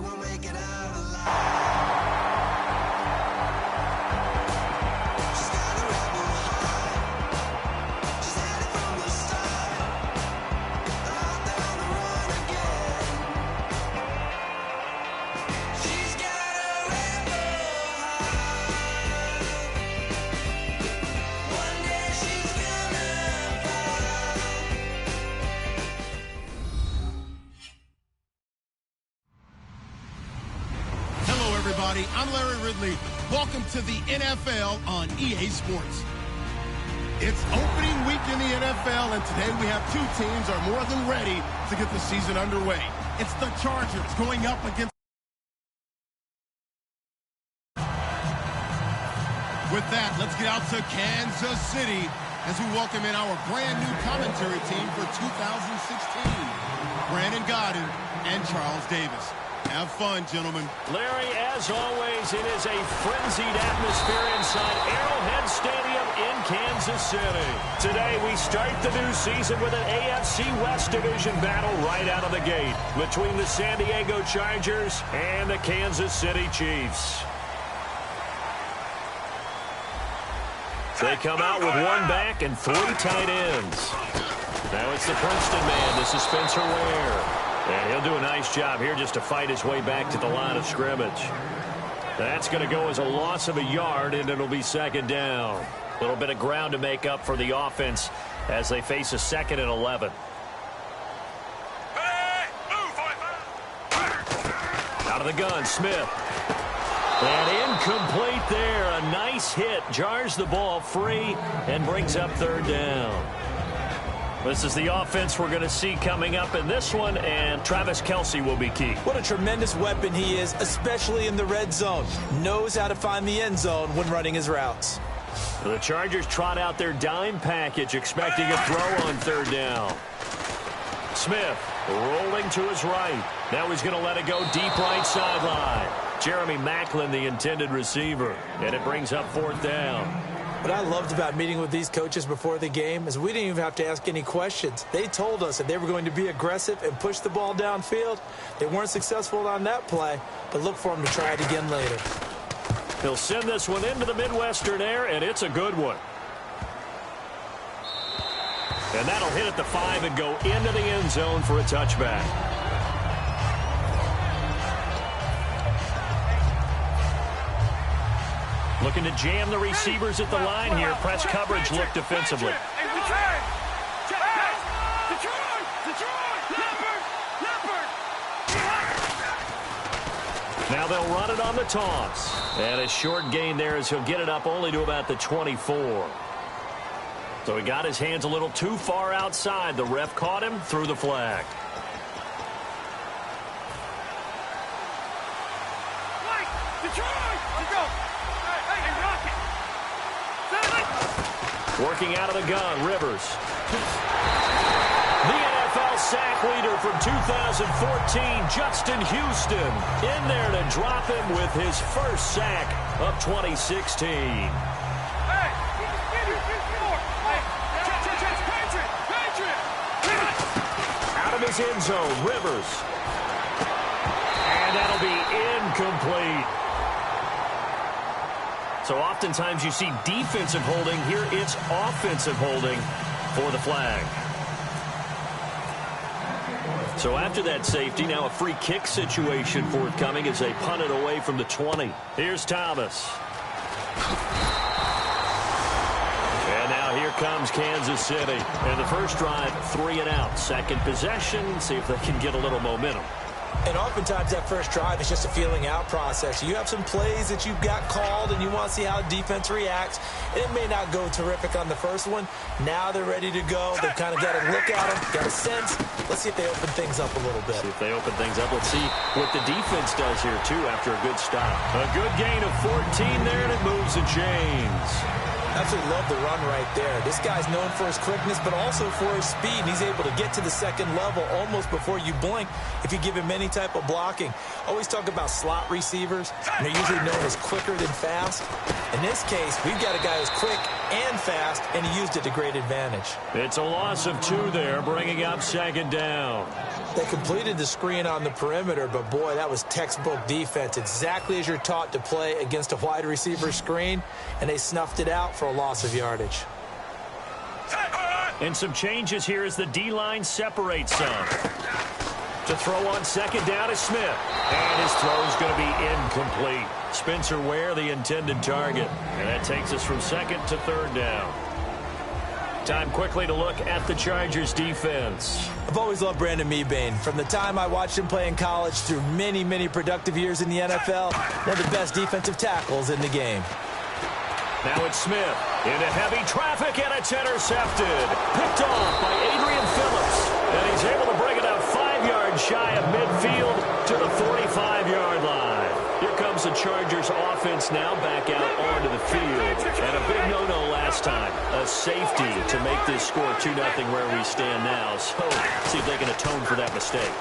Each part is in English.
won't make it out alive. She's got a rebel heart. She's had it from the start. Out there on the run again. She's got a rebel heart. One day she's gonna fall. Hello, everybody. I'm Larry Ridley. Welcome to the NFL on EA Sports. It's opening week in the NFL, and today we have two teams are more than ready to get the season underway. It's the Chargers going up against... With that, let's get out to Kansas City as we welcome in our brand new commentary team for 2016. Brandon Godden and Charles Davis. Have fun, gentlemen. Larry, as always, it is a frenzied atmosphere inside Arrowhead Stadium in Kansas City. Today, we start the new season with an AFC West Division battle right out of the gate between the San Diego Chargers and the Kansas City Chiefs. They come out with one back and three tight ends. Now it's the Princeton man. This is Spencer Ware. And he'll do a nice job here just to fight his way back to the line of scrimmage. That's going to go as a loss of a yard, and it'll be second down. A little bit of ground to make up for the offense as they face a 2nd and 11. Out of the gun, Smith. And incomplete there. A nice hit. Jars the ball free and brings up third down. This is the offense we're going to see coming up in this one, and Travis Kelce will be key. What a tremendous weapon he is, especially in the red zone. Knows how to find the end zone when running his routes. The Chargers trot out their dime package, expecting a throw on third down. Smith rolling to his right. Now he's going to let it go deep right sideline. Jeremy Maclin, the intended receiver, and it brings up fourth down. What I loved about meeting with these coaches before the game is we didn't even have to ask any questions. They told us that they were going to be aggressive and push the ball downfield. They weren't successful on that play, but look for them to try it again later. He'll send this one into the Midwestern air, and it's a good one. And that'll hit at the 5 and go into the end zone for a touchback. Looking to jam the receivers at the line here. Press coverage look defensively. Now they'll run it on the toss. And a short gain there as he'll get it up only to about the 24. So he got his hands a little too far outside. The ref caught him, threw the flag. Working out of the gun, Rivers. The NFL sack leader from 2014, Justin Houston, in there to drop him with his first sack of 2016. Out of his end zone, Rivers. And that'll be incomplete. So oftentimes you see defensive holding. Here it's offensive holding for the flag. So after that safety, now a free kick situation forthcoming as they punt it away from the 20. Here's Thomas. And now here comes Kansas City. And the first drive, 3 and out. Second possession, see if they can get a little momentum. And oftentimes that first drive is just a feeling out process. You have some plays that you've got called and you want to see how defense reacts. It may not go terrific on the first one. Now they're ready to go. They've kind of got a look at them, got a sense. Let's see if they open things up a little bit. See if they open things up. Let's see what the defense does here, too, after a good stop. A good gain of 14 there, and it moves the chains. Absolutely love the run right there. This guy's known for his quickness, but also for his speed. And he's able to get to the second level almost before you blink if you give him any any type of blocking. Always talk about slot receivers, and they're usually known as quicker than fast. In this case, we've got a guy who's quick and fast, and he used it to great advantage. It's a loss of 2 there, bringing up 2nd down. They completed the screen on the perimeter, but boy, that was textbook defense. Exactly as you're taught to play against a wide receiver screen, and they snuffed it out for a loss of yardage. And some changes here as the D-line separates some. To throw on 2nd down is Smith. And his throw is going to be incomplete. Spencer Ware, the intended target. And that takes us from 2nd to 3rd down. Time quickly to look at the Chargers defense. I've always loved Brandon Mebane. From the time I watched him play in college through many, many productive years in the NFL, one of the best defensive tackles in the game. Now it's Smith into heavy traffic, and it's intercepted. Picked off by Adrian Phillips. And he's able to bring it out 5 yards shy of midfield to the 45-yard line. Here comes the Chargers offense now back out onto the field. And a big no-no last time. A safety to make this score 2-0 where we stand now. So see if they can atone for that mistake.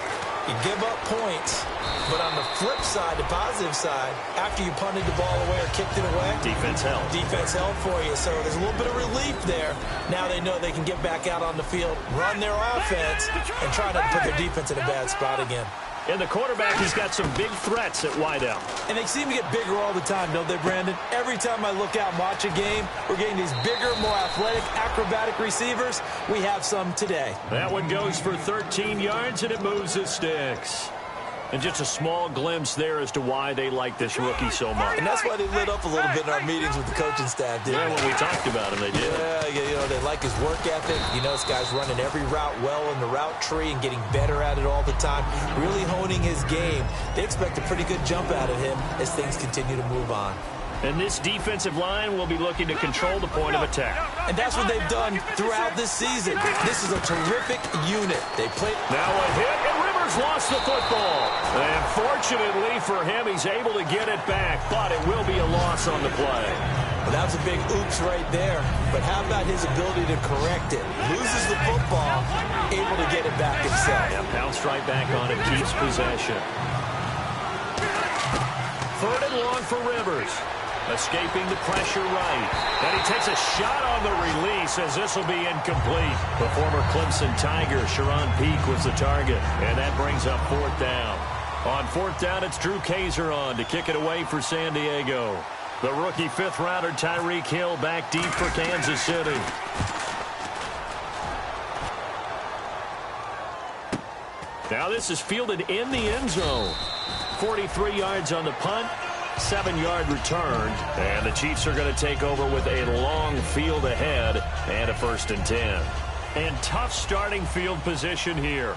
You give up points, but on the flip side, the positive side, after you punted the ball away or kicked it away, defense held. Defense held for you, so there's a little bit of relief there. Now they know they can get back out on the field, run their offense, and try to put their defense in a bad spot again. And the quarterback, he's got some big threats at wideout. And they seem to get bigger all the time, don't they, Brandon? Every time I look out and watch a game, we're getting these bigger, more athletic, acrobatic receivers. We have some today. That one goes for 13 yards, and it moves the sticks. And just a small glimpse there as to why they like this rookie so much. And that's why they lit up a little bit in our meetings with the coaching staff, didn't they? When we talked about him, they did. Yeah, you know, they like his work ethic. You know, this guy's running every route well in the route tree and getting better at it all the time, really honing his game. They expect a pretty good jump out of him as things continue to move on. And this defensive line will be looking to control the point of attack. And that's what they've done throughout this season. This is a terrific unit. They played. Now a hit, and Rivers lost the football. And fortunately for him, he's able to get it back, but it will be a loss on the play. Well, that was a big oops right there. But how about his ability to correct it? Loses the football, able to get it back himself. Yeah, bounced right back on it, keeps possession. 3rd and long for Rivers. Escaping the pressure right. And he takes a shot on the release as this will be incomplete. The former Clemson Tiger, Sharon Peak, was the target. And that brings up 4th down. On 4th down, it's Drew Kaiser on to kick it away for San Diego. The rookie 5th-rounder Tyreek Hill back deep for Kansas City. Now this is fielded in the end zone. 43 yards on the punt. 7-yard return, and the Chiefs are going to take over with a long field ahead and a 1st and 10. And tough starting field position here.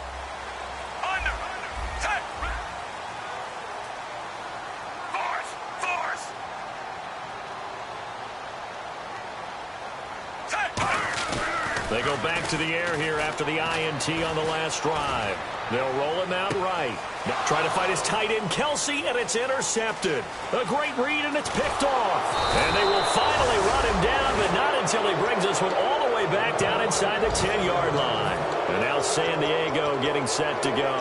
They go back to the air here after the INT on the last drive. They'll roll him out right. Now trying to fight his tight end, Kelsey, and it's intercepted. A great read, and it's picked off. And they will finally run him down, but not until he brings us one all the way back down inside the 10-yard line. And now San Diego getting set to go.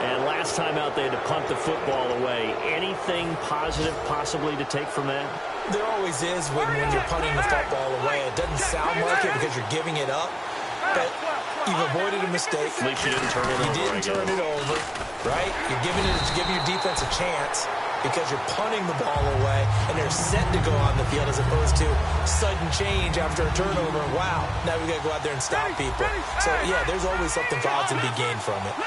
And last time out, they had to punt the football away. Anything positive possibly to take from that? There always is when you're punting the football away. It doesn't sound like it because you're giving it up, but you've avoided a mistake. At least you didn't turn it over. You didn't turn it over, right? You're giving your defense a chance because you're punting the ball away, and they're set to go on the field as opposed to sudden change after a turnover. Wow, now we got to go out there and stop people. So, yeah, there's always something positive to be gained from it.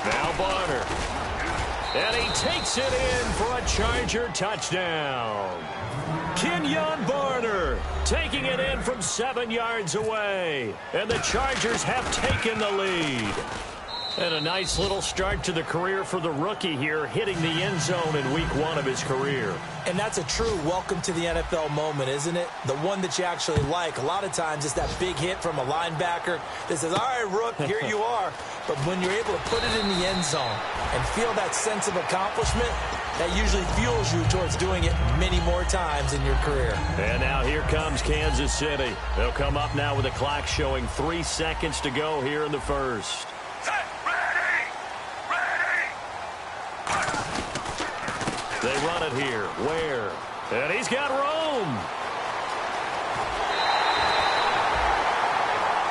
Now Bonner. And he takes it in for a Charger touchdown. Kenyon Barner taking it in from 7 yards away. And the Chargers have taken the lead. And a nice little start to the career for the rookie here, hitting the end zone in week 1 of his career. And that's a true welcome to the NFL moment, isn't it? The one that you actually like. A lot of times it's that big hit from a linebacker that says, all right, Rook, here you are. But when you're able to put it in the end zone and feel that sense of accomplishment, that usually fuels you towards doing it many more times in your career. And now here comes Kansas City. They'll come up now with a clock showing 3 seconds to go here in the first. Set, ready! They run it here. Ware. And he's got room.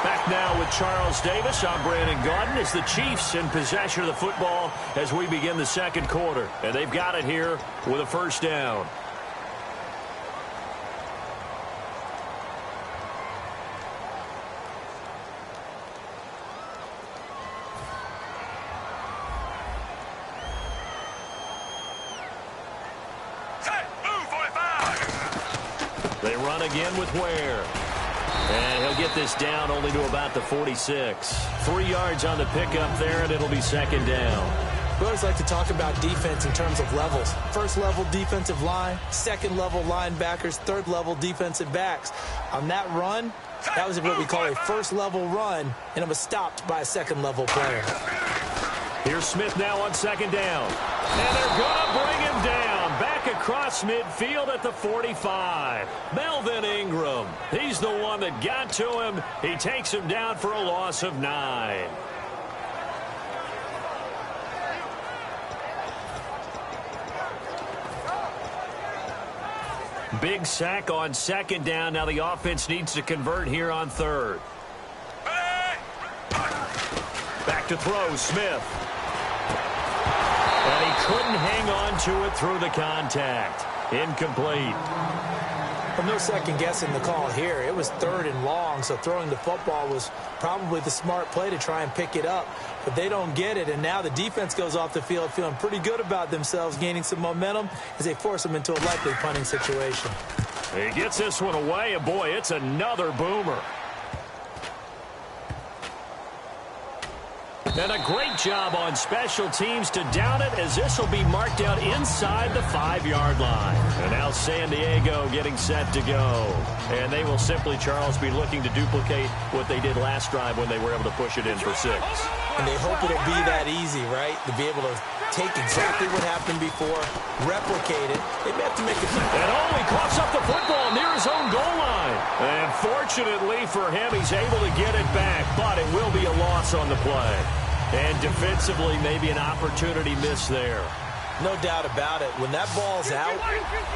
Back now with Charles Davis. I'm Brandon Gaudin. As the Chiefs in possession of the football as we begin the second quarter. And they've got it here with a first down. They run again with Ware. And he'll get this down only to about the 46. 3 yards on the pickup there, and it'll be second down. We always like to talk about defense in terms of levels. First level defensive line, second level linebackers, third level defensive backs. On that run, that was what we call a first level run, and it was stopped by a second level player. Here's Smith now on second down. And they're going to bring him down. Back across midfield at the 45. Melvin Ingram. He's the one that got to him. He takes him down for a loss of 9. Big sack on second down. Now the offense needs to convert here on third. Back to throw, Smith. And he couldn't hang on to it through the contact. Incomplete. Well, no second guessing the call here. It was third and long, so throwing the football was probably the smart play to try and pick it up. But they don't get it, and now the defense goes off the field feeling pretty good about themselves, gaining some momentum as they force them into a likely punting situation. He gets this one away, and boy, it's another boomer. And a great job on special teams to down it, as this will be marked out inside the 5-yard line. And now San Diego getting set to go. And they will simply, Charles, be looking to duplicate what they did last drive when they were able to push it in for 6. And they hope it'll be that easy, right? To be able to take exactly what happened before, replicate it. They may have to make it. And he coughs up the football near his own goal line. And fortunately for him, he's able to get it back, but it will be a loss on the play. And defensively, maybe an opportunity miss there. No doubt about it. When that ball's out,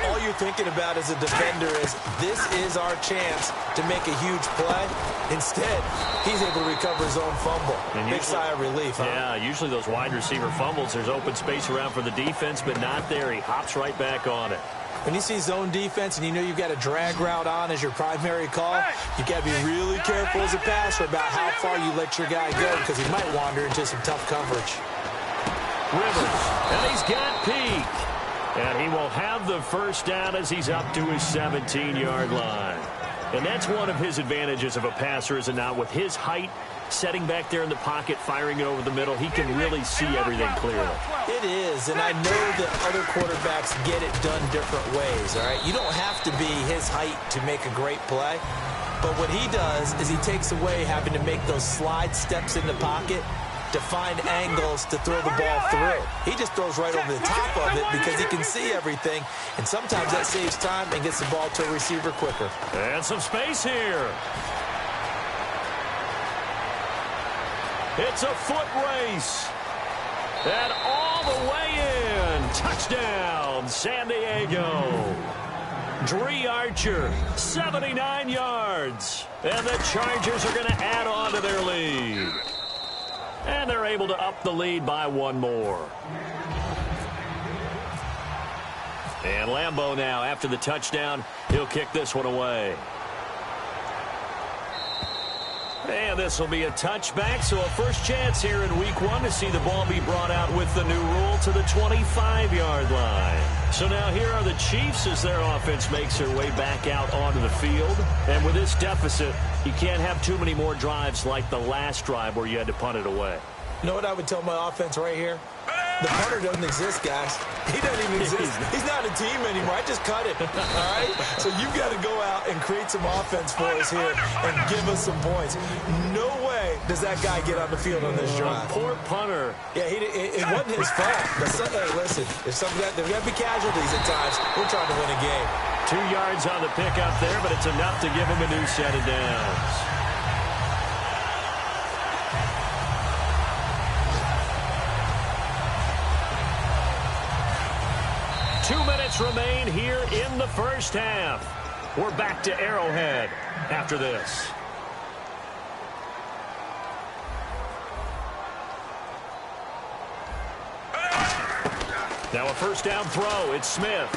all you're thinking about as a defender is, this is our chance to make a huge play. Instead, he's able to recover his own fumble. Big sigh of relief, huh? Yeah, usually those wide receiver fumbles, there's open space around for the defense, but not there. He hops right back on it. When you see zone defense and you know you've got a drag route on as your primary call, you've got to be really careful as a passer about how far you let your guy go, because he might wander into some tough coverage. Rivers, and he's got Peak. And he will have the first down as he's up to his 17-yard line. And that's one of his advantages of a passer, is it not? With his height, setting back there in the pocket, firing it over the middle, he can really see everything clearly. It is, and I know that other quarterbacks get it done different ways, all right? You don't have to be his height to make a great play, but what he does is he takes away having to make those slide steps in the pocket to find angles to throw the ball through. He just throws right over the top of it because he can see everything, and sometimes that saves time and gets the ball to a receiver quicker. And some space here. It's a foot race. And all the way in. Touchdown, San Diego. Dree Archer, 79 yards. And the Chargers are going to add on to their lead. And they're able to up the lead by one more. And Lambeau now, after the touchdown, he'll kick this one away. And this will be a touchback, so a first chance here in week 1 to see the ball be brought out with the new rule to the 25-yard line. So now here are the Chiefs as their offense makes their way back out onto the field. And with this deficit, you can't have too many more drives like the last drive where you had to punt it away. You know what I would tell my offense right here? The punter doesn't exist, guys. He doesn't even exist. He's not a team anymore. I just cut it, all right? So you've got to go out and create some offense for us here and give us some points. No way does that guy get on the field on this drive. Poor punter. Yeah, it wasn't his fault. But hey, listen, there's going to be casualties at times. We're trying to win a game. 2 yards on the pickup there, but it's enough to give him a new set of downs. 2 minutes remain here in the first half. We're back to Arrowhead after this. Now a first down throw. It's Smith.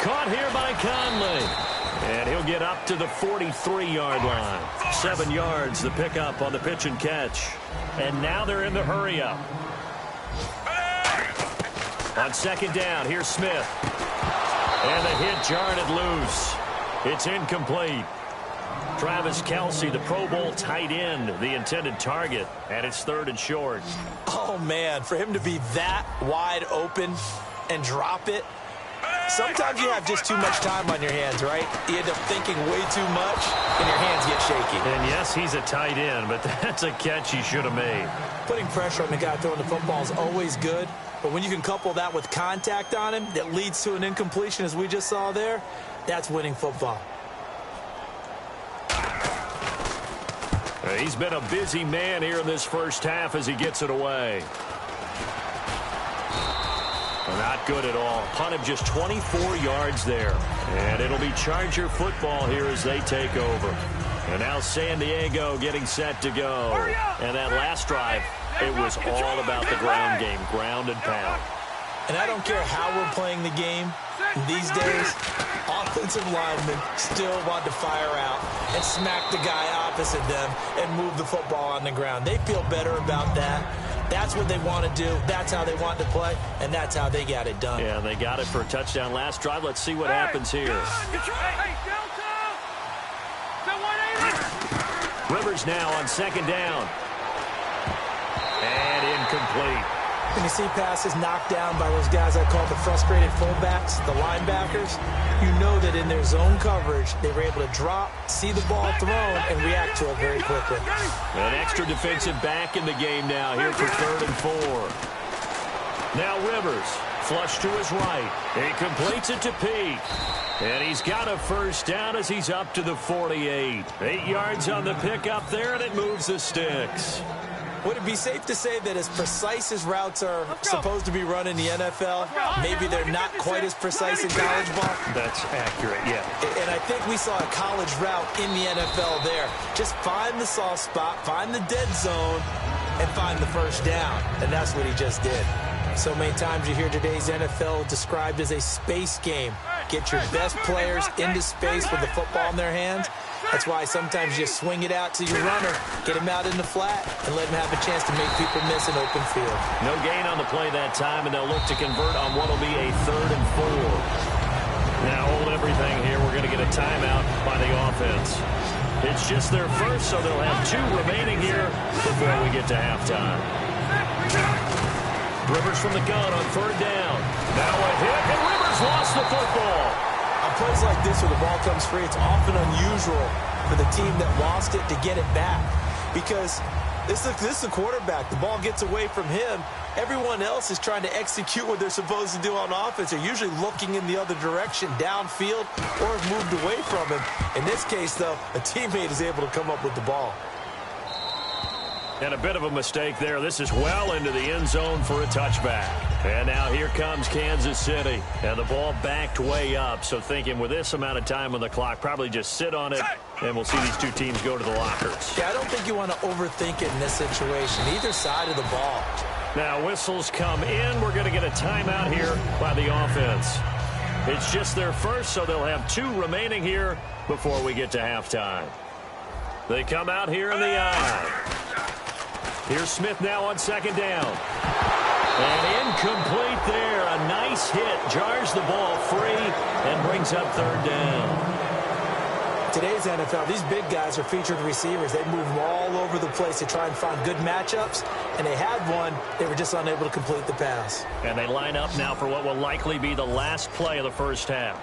Caught here by Conley. And he'll get up to the 43-yard line. 7 yards, the pickup on the pitch and catch. And now they're in the hurry-up. On second down, here's Smith. And the hit jarred it loose. It's incomplete. Travis Kelce, the Pro Bowl tight end, the intended target, and it's 3rd and short. Oh, man, for him to be that wide open and drop it. Sometimes you have just too much time on your hands, right? You end up thinking way too much, and your hands get shaky. And yes, he's a tight end, but that's a catch he should have made. Putting pressure on the guy throwing the football is always good, but when you can couple that with contact on him that leads to an incompletion, as we just saw there, that's winning football. He's been a busy man here in this first half as he gets it away. Not good at all. Punt of just 24 yards there. And it'll be Charger football here as they take over. And now San Diego getting set to go. And that last drive, it was all about the ground game, ground and pound. And I don't care how we're playing the game these days, offensive linemen still want to fire out and smack the guy opposite them and move the football on the ground. They feel better about that. That's what they want to do. That's how they want to play, and that's how they got it done. Yeah, they got it for a touchdown last drive. Let's see what happens here. Rivers now on second down. And incomplete. When you see passes knocked down by those guys I call the frustrated fullbacks, the linebackers, you know that in their zone coverage, they were able to drop, see the ball thrown, and react to it very quickly. An extra defensive back in the game now here for 3rd and 4. Now Rivers, flush to his right. He completes it to Peak. And he's got a first down as he's up to the 48. 8 yards on the pickup there, and it moves the sticks. Would it be safe to say that as precise as routes are supposed to be run in the NFL, maybe they're not quite as precise in college ball? That's accurate, yeah. And I think we saw a college route in the NFL there. Just find the soft spot, find the dead zone, and find the first down. And that's what he just did. So many times you hear today's NFL described as a space game. Get your best players into space with the football in their hands. That's why sometimes you swing it out to your runner, get him out in the flat, and let him have a chance to make people miss an open field. No gain on the play that time, and they'll look to convert on what will be a 3rd and 4. Now hold everything here. We're going to get a timeout by the offense. It's just their first, so they'll have 2 remaining here before we get to halftime. Rivers from the gun on 3rd down. Now a hit, and Rivers lost the football. On plays like this where the ball comes free, it's often unusual for the team that lost it to get it back. Because this is the quarterback. The ball gets away from him. Everyone else is trying to execute what they're supposed to do on offense. They're usually looking in the other direction, downfield, or have moved away from him. In this case, though, a teammate is able to come up with the ball. And a bit of a mistake there. This is well into the end zone for a touchback. And now here comes Kansas City. And the ball backed way up. So thinking with this amount of time on the clock, probably just sit on it, and we'll see these 2 teams go to the lockers. Yeah, I don't think you want to overthink it in this situation, either side of the ball. Now whistles come in. We're going to get a timeout here by the offense. It's just their first, so they'll have 2 remaining here before we get to halftime. They come out here in the eye. Here's Smith now on second down. And incomplete there. A nice hit. Jars the ball free and brings up 3rd down. Today's NFL, these big guys are featured receivers. They move all over the place to try and find good matchups. And they had one. They were just unable to complete the pass. And they line up now for what will likely be the last play of the first half.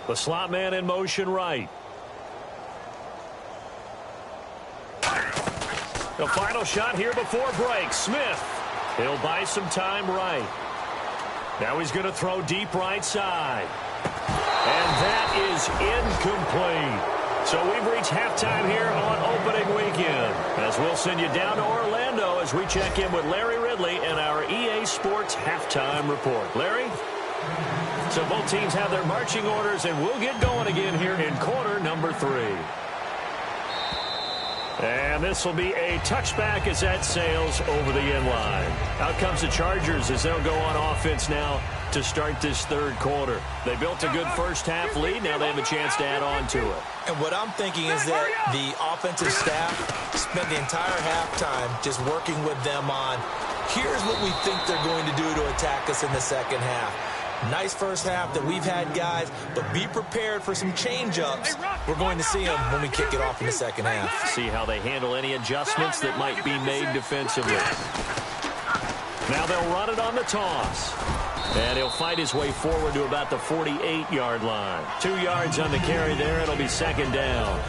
The slot man in motion right. The final shot here before break. Smith. He'll buy some time right. Now he's going to throw deep right side. And that is incomplete. So we've reached halftime here on opening weekend, as we'll send you down to Orlando as we check in with Larry Ridley and our EA Sports halftime report. Larry? So both teams have their marching orders, and we'll get going again here in quarter number 3. And this will be a touchback as that sails over the end line. Out comes the Chargers as they'll go on offense now to start this third quarter. They built a good first-half lead. Now they have a chance to add on to it. And what I'm thinking is that the offensive staff spent the entire halftime just working with them on, here's what we think they're going to do to attack us in the second half. Nice first half that we've had, guys, but be prepared for some change-ups. We're going to see them when we kick it off in the second half. See how they handle any adjustments that might be made defensively. Now they'll run it on the toss. And he'll fight his way forward to about the 48-yard line. 2 yards on the carry there. It'll be second down.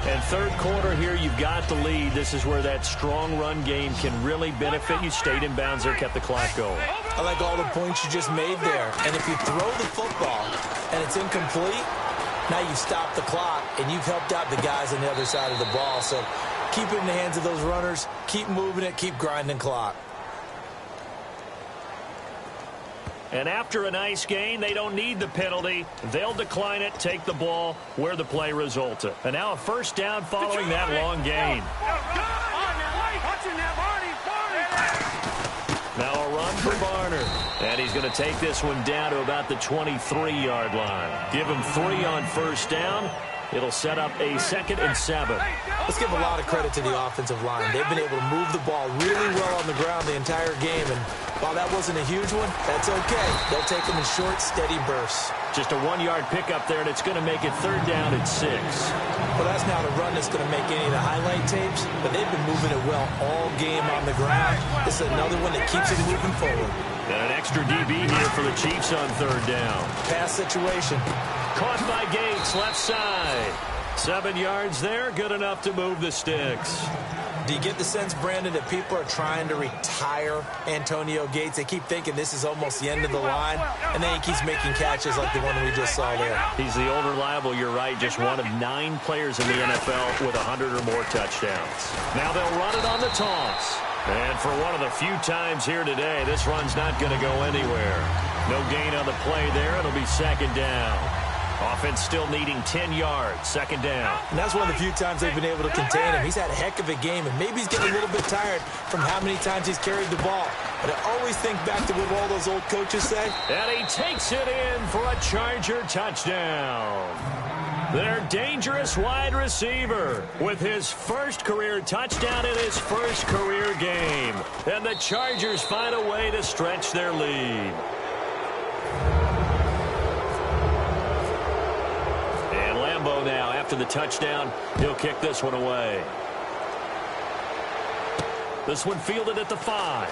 And third quarter here, you've got the lead. This is where that strong run game can really benefit you. Stayed in bounds there, kept the clock going. I like all the points you just made there. And if you throw the football and it's incomplete, now you've stopped the clock and you've helped out the guys on the other side of the ball. So keep it in the hands of those runners. Keep moving it. Keep grinding clock. And after a nice gain, they don't need the penalty. They'll decline it, take the ball where the play resulted. And now a first down following that long gain. Now a run for Barner. And he's going to take this one down to about the 23-yard line. Give him 3 on first down. It'll set up a 2nd and 7. Let's give a lot of credit to the offensive line. They've been able to move the ball really well on the ground the entire game. And while that wasn't a huge one, that's okay. They'll take them in short, steady bursts. Just a 1-yard pickup there, and it's going to make it third down at 6. Well, that's not a run that's going to make any of the highlight tapes, but they've been moving it well all game on the ground. This is another one that keeps it moving forward. And an extra DB here for the Chiefs on third down. Pass situation. Caught by Gates, left side. 7 yards there, good enough to move the sticks. Do you get the sense, Brandon, that people are trying to retire Antonio Gates? They keep thinking this is almost the end of the line, and then he keeps making catches like the one we just saw there. He's the old reliable, you're right, just one of 9 players in the NFL with 100 or more touchdowns. Now they'll run it on the toss. And for one of the few times here today, this run's not going to go anywhere. No gain on the play there. It'll be second down. Offense still needing 10 yards, second down. And that's one of the few times they've been able to contain him. He's had a heck of a game, and maybe he's getting a little bit tired from how many times he's carried the ball. But I always think back to what all those old coaches say. And he takes it in for a Charger touchdown. Their dangerous wide receiver with his first career touchdown in his first career game. And the Chargers find a way to stretch their lead. And Lambeau now, after the touchdown, he'll kick this one away. This one fielded at the 5.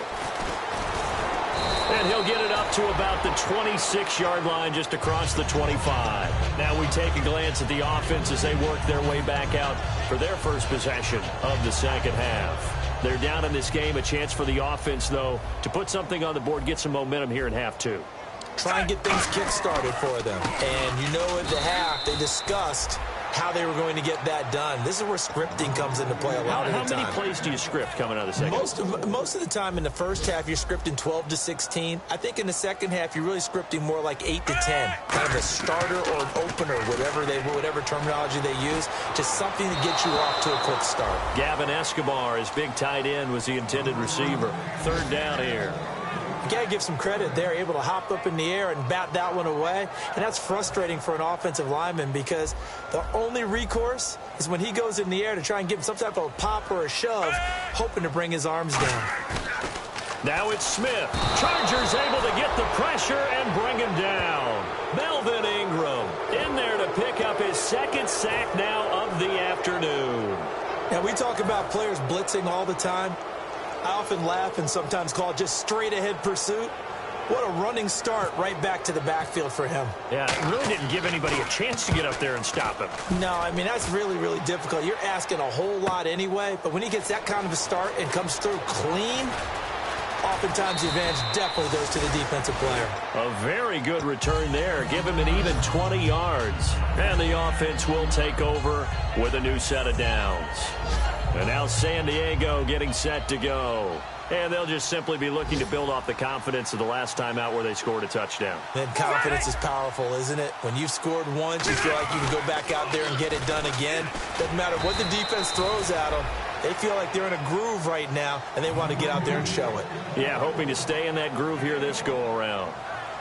And he'll get it up to about the 26-yard line, just across the 25. Now we take a glance at the offense as they work their way back out for their first possession of the second half. They're down in this game. A chance for the offense, though, to put something on the board, get some momentum here in half 2. Try and get things kick-started for them. And you know at the half, they discussed how they were going to get that done. This is where scripting comes into play a lot of the time. How many plays do you script coming out of the second? Most of the time in the first half, you're scripting 12 to 16. I think in the second half, you're really scripting more like 8 to 10. Kind of a starter or an opener, whatever terminology they use. Just something to get you off to a quick start. Gavin Escobar, his big tight end, was the intended receiver. Third down here. You got to give some credit. They're able to hop up in the air and bat that one away. And that's frustrating for an offensive lineman because the only recourse is when he goes in the air to try and give him some type of a pop or a shove, hoping to bring his arms down. Now it's Smith. Chargers able to get the pressure and bring him down. Melvin Ingram in there to pick up his second sack now of the afternoon. Now we talk about players blitzing all the time. I often laugh and sometimes call it just straight-ahead pursuit. What a running start right back to the backfield for him. Yeah, it really didn't give anybody a chance to get up there and stop him. No, I mean, that's really, really difficult. You're asking a whole lot anyway, but when he gets that kind of a start and comes through clean, Oftentimes, the advantage definitely goes to the defensive player. A very good return there. Give him an even 20 yards. And the offense will take over with a new set of downs. And now San Diego getting set to go. And they'll just simply be looking to build off the confidence of the last time out where they scored a touchdown. And confidence is powerful, isn't it? When you've scored once, you feel like you can go back out there and get it done again. Doesn't matter what the defense throws at them. They feel like they're in a groove right now, and they want to get out there and show it. Yeah, hoping to stay in that groove here this go-around.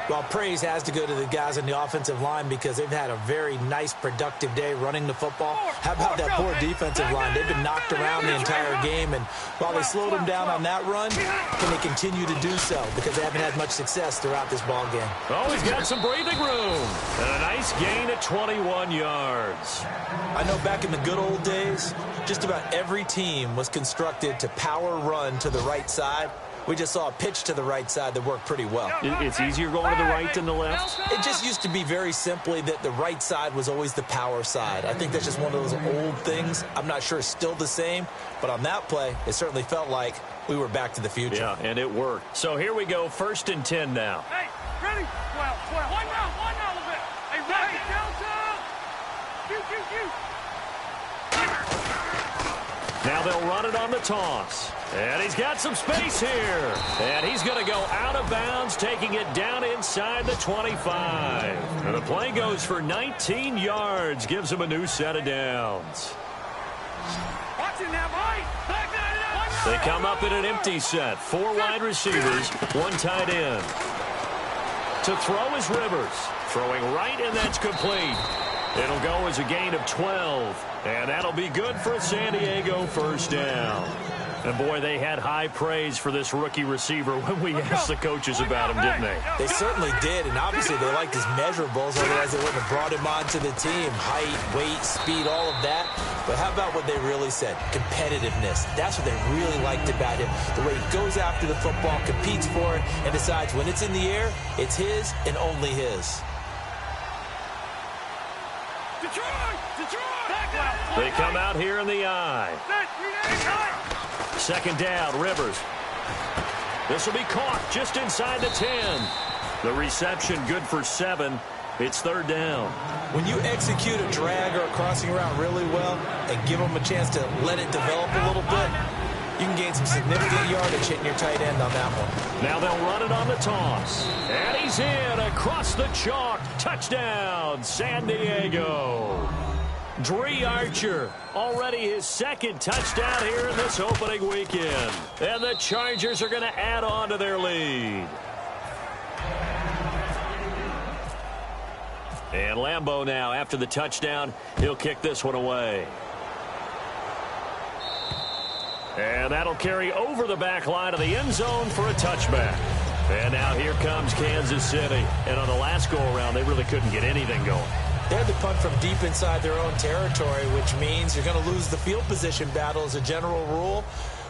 Well, praise has to go to the guys on the offensive line because they've had a very nice, productive day running the football. How about that poor defensive line? They've been knocked around the entire game, and while they slowed them down on that run, can they continue to do so because they haven't had much success throughout this ball game. Oh, he's got some breathing room. And a nice gain at 21 yards. I know back in the good old days, just about every team was constructed to power run to the right side. We just saw a pitch to the right side that worked pretty well. It's easier going to the right than the left? It just used to be very simply that the right side was always the power side. I think that's just one of those old things. I'm not sure it's still the same, but on that play, it certainly felt like we were back to the future. Yeah, and it worked. So here we go, 1st and 10 now. Hey, ready? 12. One now a little bit. Hey, ready? Now they'll run it on the toss. And he's got some space here. And he's going to go out of bounds, taking it down inside the 25. And the play goes for 19 yards, gives him a new set of downs. Watch it now, boy. They come up in an empty set. 4 wide receivers, 1 tight end. To throw is Rivers. Throwing right, and that's complete. It'll go as a gain of 12. And that'll be good for a San Diego first down. And, boy, they had high praise for this rookie receiver when we asked the coaches about him, didn't they? They certainly did, and obviously they liked his measurables, otherwise they wouldn't have brought him onto the team. Height, weight, speed, all of that. But how about what they really said? Competitiveness. That's what they really liked about him. The way he goes after the football, competes for it, and decides when it's in the air, it's his and only his. They come out here in the eye. 2nd down, Rivers. This will be caught just inside the 10. The reception good for 7. It's 3rd down. When you execute a drag or a crossing route really well and give them a chance to let it develop a little bit, you can gain some significant yardage hitting your tight end on that one. Now they'll run it on the toss. And he's in across the chalk. Touchdown, San Diego. Dree Archer, already his 2nd touchdown here in this opening weekend. And the Chargers are going to add on to their lead. And Lambeau now, after the touchdown, he'll kick this one away. And that'll carry over the back line of the end zone for a touchback. And now here comes Kansas City. And on the last go-around, they really couldn't get anything going. They had to punt from deep inside their own territory, which means you're going to lose the field position battle as a general rule.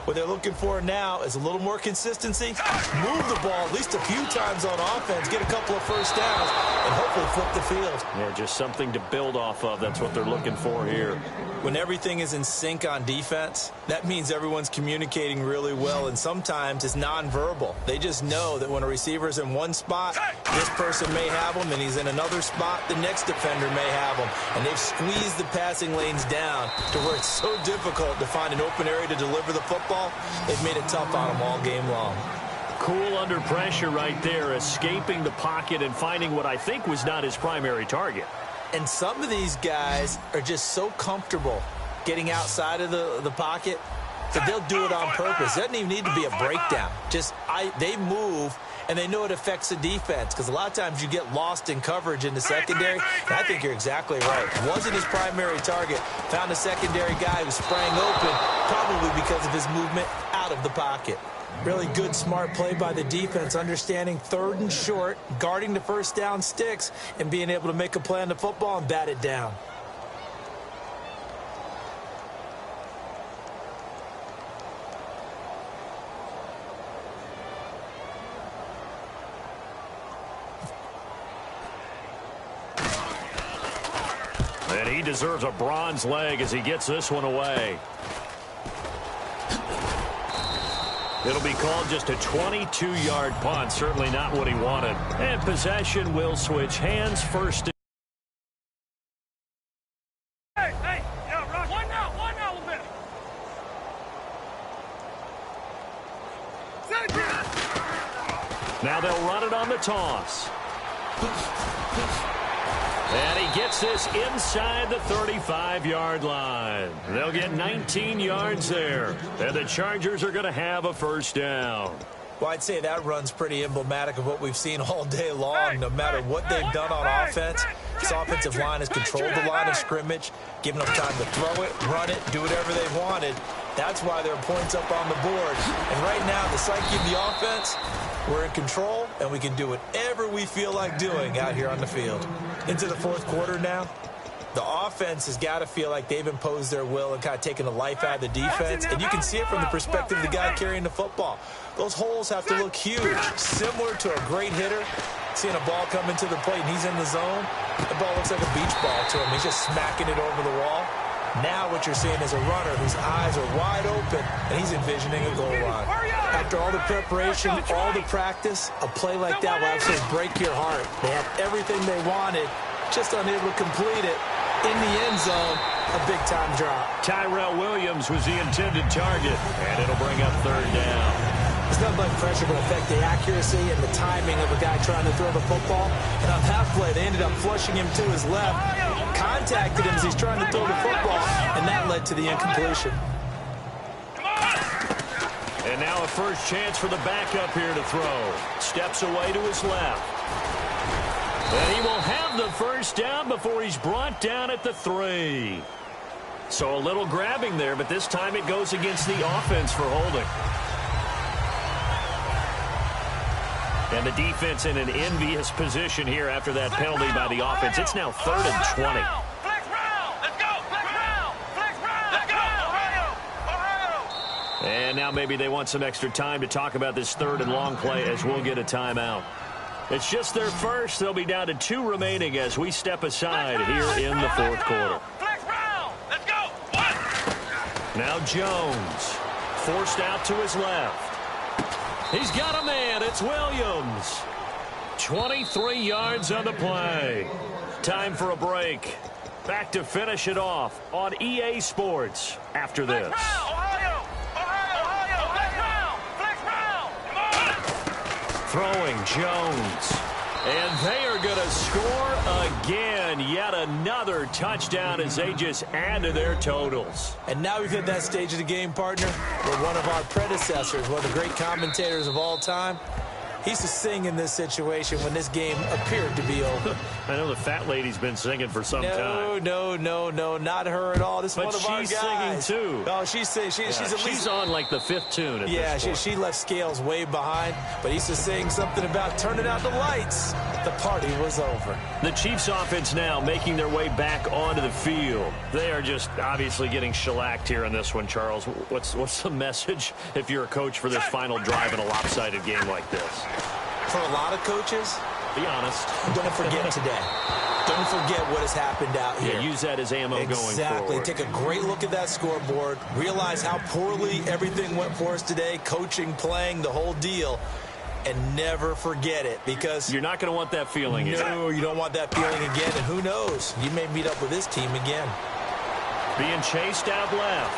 What they're looking for now is a little more consistency, move the ball at least a few times on offense, get a couple of first downs, and hopefully flip the field. Yeah, just something to build off of. That's what they're looking for here. When everything is in sync on defense, that means everyone's communicating really well, and sometimes it's nonverbal. They just know that when a receiver's in one spot, this person may have him, and he's in another spot, the next defender may have him. And they've squeezed the passing lanes down to where it's so difficult to find an open area to deliver the football. They've made it tough on them all game long. Cool under pressure right there, escaping the pocket and finding what I think was not his primary target. And some of these guys are just so comfortable getting outside of the pocket that they'll do it on purpose. It doesn't even need to be a breakdown. They move, and they know it affects the defense because a lot of times you get lost in coverage in the secondary. And I think you're exactly right. Wasn't his primary target. Found a secondary guy who sprang open, probably because of his movement out of the pocket. Really good, smart play by the defense, understanding 3rd and short, guarding the first down sticks, and being able to make a play on the football and bat it down. And he deserves a bronze leg as he gets this one away. It'll be called just a 22-yard punt. Certainly not what he wanted. And possession will switch hands first. Hey, yeah, Rock. One now, a little bit. Now they'll run it on the toss. And he gets this inside the 35-yard line. They'll get 19 yards there. And the Chargers are going to have a first down. Well, I'd say that run's pretty emblematic of what we've seen all day long. No matter what they've done on offense, this offensive line has controlled the line of scrimmage, given them time to throw it, run it, do whatever they wanted. That's why there are points up on the board. And right now, the psyche of the offense, we're in control, and we can do whatever we feel like doing out here on the field. Into the fourth quarter now, the offense has got to feel like they've imposed their will and kind of taken the life out of the defense. And you can see it from the perspective of the guy carrying the football. Those holes have to look huge, similar to a great hitter. Seeing a ball come into the plate and he's in the zone, the ball looks like a beach ball to him. He's just smacking it over the wall. Now what you're seeing is a runner whose eyes are wide open, and he's envisioning a goal line. After all the preparation, all the practice, a play like that will absolutely break your heart. They had everything they wanted, just unable to complete it. In the end zone, a big-time drop. Tyrell Williams was the intended target, and it'll bring up third down. There's nothing like pressure will affect the accuracy and the timing of a guy trying to throw the football. And on that play, they ended up flushing him to his left, contacted him as he's trying to throw the football, and that led to the incompletion. And now a first chance for the backup here to throw. Steps away to his left. And he will have the first down before he's brought down at the 3. So a little grabbing there, but this time it goes against the offense for holding. And the defense in an envious position here after that penalty by the offense. It's now 3rd and 20. Flex round. Let's go. Flex round. Flex round. Let's go. Ohio. And now maybe they want some extra time to talk about this 3rd and long play as we'll get a timeout. It's just their first. They'll be down to 2 remaining as we step aside here in the 4th quarter. Flex round. Let's go. Now Jones forced out to his left. He's got a man. It's Williams. 23 yards on the play. Time for a break. Back to finish it off on EA Sports after this. Ohio. Flex round. Throwing Jones. And they are going to score again. Yet another touchdown as they just add to their totals. And now we've hit that stage of the game, partner, where one of our predecessors, one of the great commentators of all time, he used to sing in this situation when this game appeared to be over. I know the fat lady's been singing for some time. No, not her at all. This is But one of our she's guys. singing, too. Oh, she's singing. She's at least... She's on like the 5th tune at this point. she left Scales way behind, but he used to sing something about turning out the lights. The party was over. The Chiefs offense now making their way back onto the field. They are just obviously getting shellacked here in this one, Charles. What's the message if you're a coach for this final drive in a lopsided game like this? For a lot of coaches, be honest. Don't forget today. Don't forget what has happened out here. Yeah, use that as ammo going forward. Exactly. Take a great look at that scoreboard. Realize how poorly everything went for us today. Coaching, playing, the whole deal. And never forget it, because you're not going to want that feeling again. No, you don't want that feeling again. And who knows? You may meet up with this team again. Being chased out left.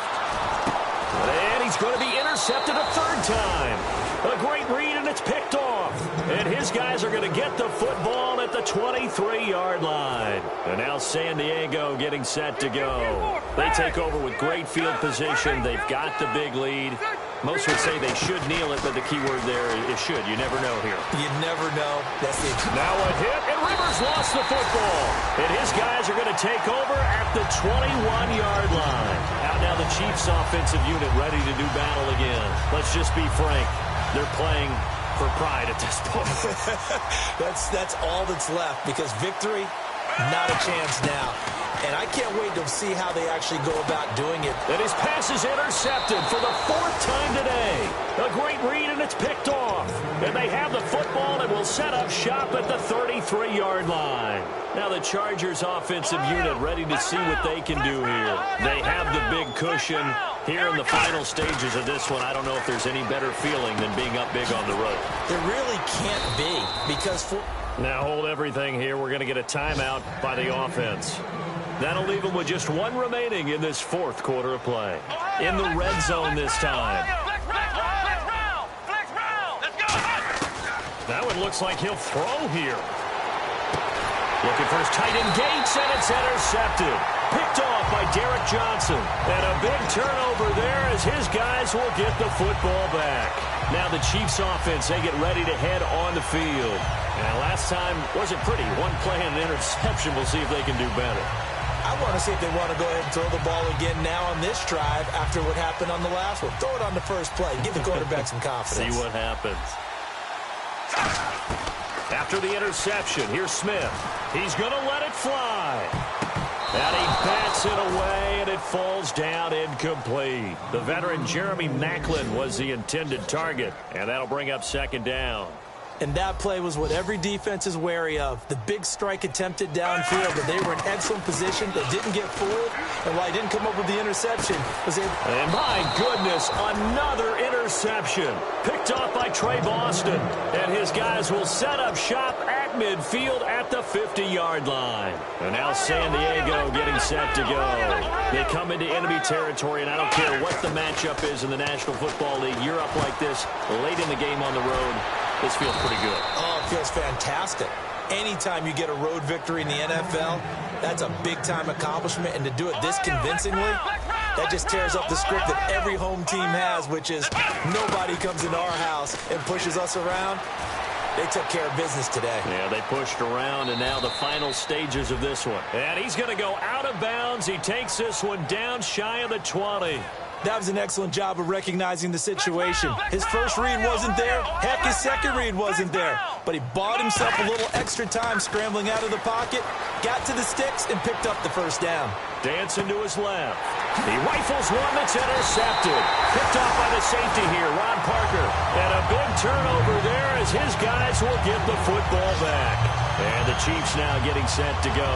And he's going to be intercepted a 3rd time. A great read, and it's picked off. And his guys are going to get the football at the 23-yard line. And now San Diego getting set to go. They take over with great field position. They've got the big lead. Most would say they should kneel it, but the key word there is should. You never know here. You never know. That's it. Now a hit, and Rivers lost the football. And his guys are going to take over at the 21-yard line. Out now the Chiefs offensive unit ready to do battle again. Let's just be frank. They're playing for pride at this point. That's all that's left, because victory, not a chance now. And I can't wait to see how they actually go about doing it. And his pass is intercepted for the 4th time today. A great read, and it's picked off. And they have the football and will set up shop at the 33-yard line. Now the Chargers offensive unit ready to see what they can do here. They have the big cushion. Here in the final stages of this one, I don't know if there's any better feeling than being up big on the road. There really can't be, because now hold everything here. We're going to get a timeout by the offense. That'll leave them with just one remaining in this fourth quarter of play. In the red zone this time. That one looks like he'll throw here. Looking for his tight end Gates, and it's intercepted. Picked off by Derek Johnson. And a big turnover there as his guys will get the football back. Now the Chiefs offense, they get ready to head on the field. And last time wasn't pretty. One play and an interception. We'll see if they can do better. I want to see if they want to go ahead and throw the ball again now on this drive after what happened on the last one. Throw it on the first play. Give the quarterback some confidence. See what happens. After the interception, here's Smith. He's going to let it fly. And he bats it away, and it falls down incomplete. The veteran Jeremy Maclin was the intended target, and that'll bring up second down. And that play was what every defense is wary of. The big strike attempted downfield, but they were in excellent position. They didn't get fooled, and while he didn't come up with the interception, was able... And my goodness, another interception. Picked off by Trey Boston, and his guys will set up shop at midfield at the 50-yard line. And now San Diego getting set to go. They come into enemy territory, and I don't care what the matchup is in the National Football League. You're up like this late in the game on the road. This feels pretty good. Oh, it feels fantastic. Anytime you get a road victory in the NFL, that's a big-time accomplishment. And to do it this convincingly, that just tears up the script that every home team has, which is nobody comes into our house and pushes us around. They took care of business today. Yeah, they pushed around, and now the final stages of this one. And he's going to go out of bounds. He takes this one down shy of the 20. That was an excellent job of recognizing the situation. His first read wasn't there. Heck, his second read wasn't there. But he bought himself a little extra time scrambling out of the pocket, got to the sticks, and picked up the first down. Dancing to his left. He rifles one that's intercepted. Picked off by the safety here, Ron Parker. And a big turnover there as his guys will get the football back. And the Chiefs now getting set to go.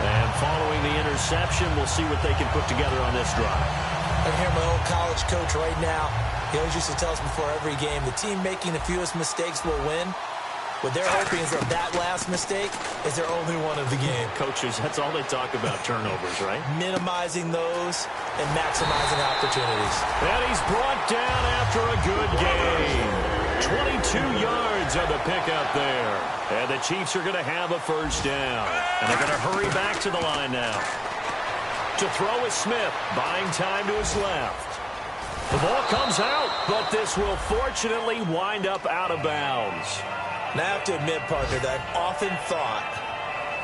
And following the interception, we'll see what they can put together on this drive. I hear my old college coach right now. He always used to tell us before every game, the team making the fewest mistakes will win. What they're hoping is that last mistake is their only one of the game. Coaches, that's all they talk about, turnovers, right? Minimizing those and maximizing opportunities. And he's brought down after a good game. 22 yards on the pickup there. And the Chiefs are going to have a first down. And they're going to hurry back to the line now. To throw is Smith, buying time to his left. The ball comes out, but this will fortunately wind up out of bounds. Now, I have to admit, Parker, that I've often thought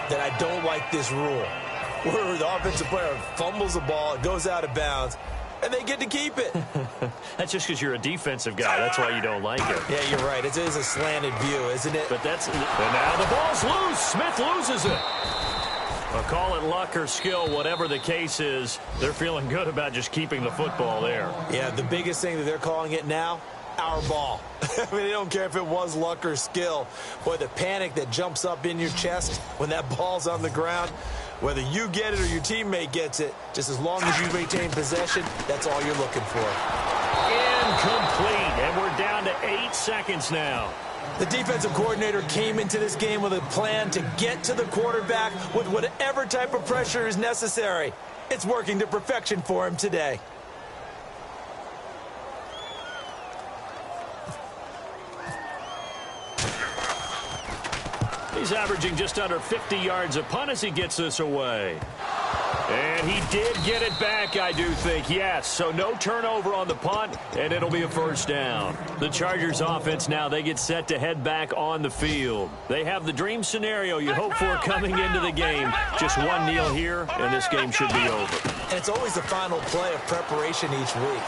that I don't like this rule, where the offensive player fumbles the ball, it goes out of bounds, and they get to keep it. That's just because you're a defensive guy. That's why you don't like it. Yeah, you're right. It is a slanted view, isn't it? But that's... And now the ball's loose. Smith loses it. Well, call it luck or skill, whatever the case is, they're feeling good about just keeping the football there. Yeah, the biggest thing that they're calling it now, our ball. I mean, they don't care if it was luck or skill. Boy, the panic that jumps up in your chest when that ball's on the ground, whether you get it or your teammate gets it, just as long as you maintain possession, that's all you're looking for. Incomplete, and we're down to 8 seconds now. The defensive coordinator came into this game with a plan to get to the quarterback with whatever type of pressure is necessary. It's working to perfection for him today. He's averaging just under 50 yards a punt as he gets this away. And he did get it back, I do think, yes. So no turnover on the punt, and it'll be a first down. The Chargers offense now, they get set to head back on the field. They have the dream scenario you hope for coming into the game. Just one kneel here, and this game should be over. And it's always the final play of preparation each week.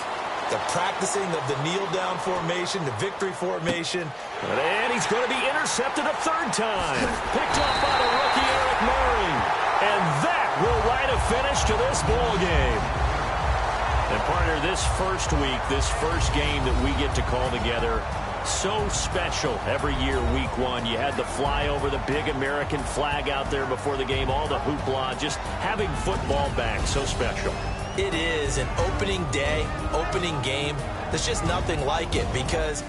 The practicing of the kneel-down formation, the victory formation. And he's going to be intercepted a third time. Picked off by the rookie Eric Murray. And that will write a finish to this ball game. And partner, this first week, this first game that we get to call together, so special every year, week one. You had the flyover, the big American flag out there before the game, all the hoopla, just having football back, so special. It is an opening day, opening game. There's just nothing like it because